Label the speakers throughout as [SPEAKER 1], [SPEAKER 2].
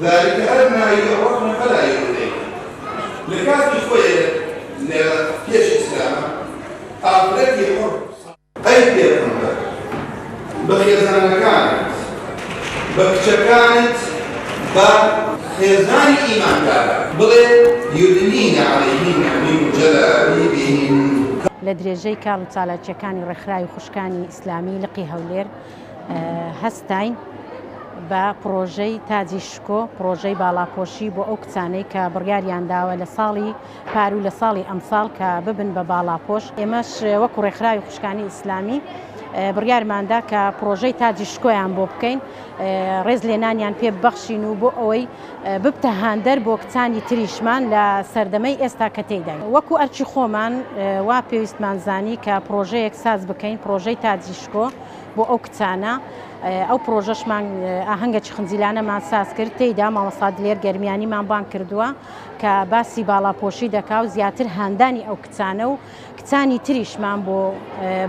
[SPEAKER 1] ذلك أدنى أن يعرفن فلا يؤذين لكاتب خويا لكيش إسلام أفريقيا حر أي بيرتنبر بخيزان كانت بكشكانت بخيزان إيمان دارا بلي يدنين عليهن من جلابيبهن
[SPEAKER 2] لە درێژەی کاڵ و چالاکیەکانی ڕێکخراوی خوشکانی ئیسلامی لقی هەولێر هەستاین بە پرۆژەی تاجی شکۆ پرۆژەی باڵاپۆشی بۆ ئەو کچانەی کە بڕیاریان داوە لە ساڵی پار و لە ساڵی ئەمساڵ کە ببن بە باڵاپۆش. ئێمەش وەکو ڕێکخراوی خوشکانی ئیسلامی بڕیارماندا کە پرۆژەی تاجی شکۆیان بۆ بکەین ڕێز لێنانیان پێ ببەخشین و بۆ ئەوەی ببتە هاندەر بۆ کچانی تریشمان لە سەردەمەی ئێستا کە تێداین. وەکو ئەرچی خۆمان وا پێویستمان زانی کە پرۆژەیەک ساز بکەین پرۆژەی تاجی شکۆ بۆ ئەو کچانە. ئەو پرۆژەشمان ئاهەنگە چخنجیلانەمان ساز کرد تێیدا مامۆستا دلێر گەرمیانیمان بان کردووە کە باسی باڵاپۆشی دەکا و زیاتر هاندانی ئەو کچانە و کچانی تریشمان بۆ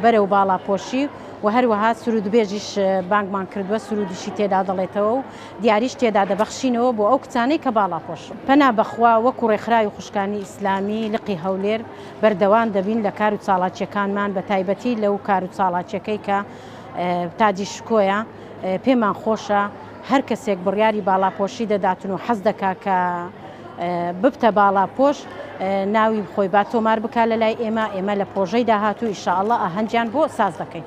[SPEAKER 2] بەرەو باڵاپۆشی و هەروەها سرودبێژیش بانگمان کردووە سرودیشی تێدا دەڵێتەوە و دیاریش تێدا دەبەخشینەوە بۆ ئەو کچانەی کە باڵاپۆش. پەنا بەخوا وەکو ڕێکخراوی خوشکانی ئیسلامی لقی هەولێر بەردەوام دەبین لە کار و چالاکیەکانمان بە تایبەتی لەو کار و چالاکیەکەی کە تاجی شکۆیە پێمان خۆشە هەر کەسێک بڕیاری باڵاپۆشی دەداتن و حەز دەکا کە ببتە باڵاپۆش ناوی خۆی با تۆمار بکە لە لای ئێمە لە پرۆژەی داهاتوو ئینشاءالله ئاهەنگیان بۆ ساز دەکەین.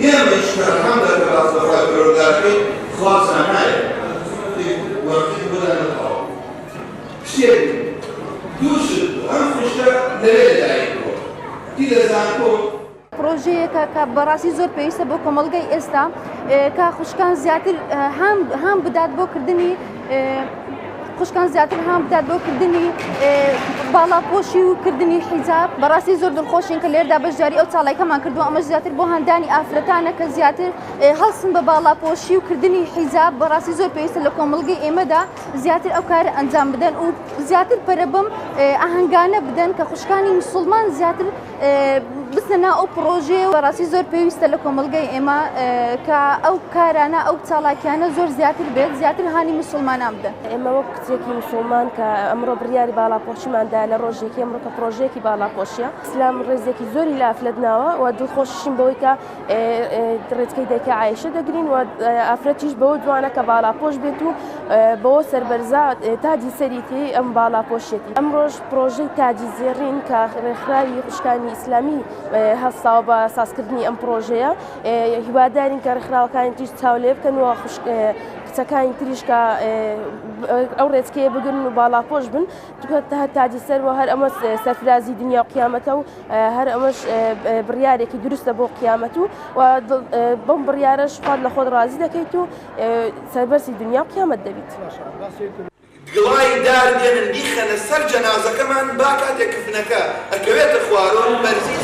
[SPEAKER 1] ئێمەش هەمدە ڕاستەخوای پەروەردگارەکەی خوازان نایە وەقتی بدەنەوە شتێک دووشت ئەم خوشکە لەوێ لەدایکەوە دی لە زانکۆ
[SPEAKER 3] پرۆژەیەکە کە بەڕاستی زۆر پێویستە بۆ کۆمەڵگەی ئێستا کە خوشکان زیاتر هەم بدات بۆ کردنی خوشکان زیاتر هەم بدات بۆ کردنی باڵاپۆشی و کردنی حیجاب. بەڕاستی زۆر دڵخۆشین کە لێردا بەشداری ئەو چاڵێکەمان کردووە ئەمە زیاتر بۆ هەندانی ئافرەتانە کە زیاتر هەڵسن بە باڵاپۆشی و کردنی حیجاب. بەڕاستی زۆر پێویستە لە کۆمەڵگەی ئێمەدا زیاتر ئەو کارە ئەنجام بدەن و زیاتر پەرەبەم ئاهەنگانە بدەن کە خوشکانی موسڵمان زیاتر بستنە ئەو پرۆژێ و بەڕاستی زۆر پێویستە لە کۆمەڵگەی ئێمە کە ئەو کارانە ئەو چاڵاکیانە زۆر زیاتر بێت زیاتر هانی موسڵمانان بدەن.
[SPEAKER 4] ئێمە وەک کچێکی موسڵمان کە ئەمڕۆ بڕیاری باڵاپۆشیماندا لە ڕۆژێکی ئەمڕۆ کە پرۆژەیەکی باڵاپۆشیە ئیسلام ڕێزێکی زۆری لافلەدناوە و دڵخۆشین بەوەی کە ڕێچکەی دایکە عایشە دەگرین و ئافرەتیش بەوە جوانە کە باڵاپۆش بێت و بەوە سەربەرزا تاجی سەریتی ئەم باڵاپۆشێتی. ئەمڕۆژ پرۆژەی تاجی زێڕین کە ڕێکخراوی خوشکانی ئیسلامی هەستاوە بە سازکردنی ئەم پرۆژەیە هیوادارین کە ڕێکخراوەکانی تریش چاو لێ بکەن و کچەکانی تریشکە ئەو ڕێچکەیە بگرن و باڵاپۆش بن تاجی سەرەوە هەر ئەمە سەرفرازی دنیا و قیامەتە و هەر ئەمەش بڕیارێکی دروستە بۆ قیامەت و بەم بڕیارەش خۆت لە خۆت ڕازی دەکەیت و سەربەرزی دنیا و قیامەت دەبیت.
[SPEAKER 1] گڵای دار دێنن بیخەنە سەر جەنازەکەمان با کاتێک کفنەکە ئەکەوێتە خوارەوە بەرزی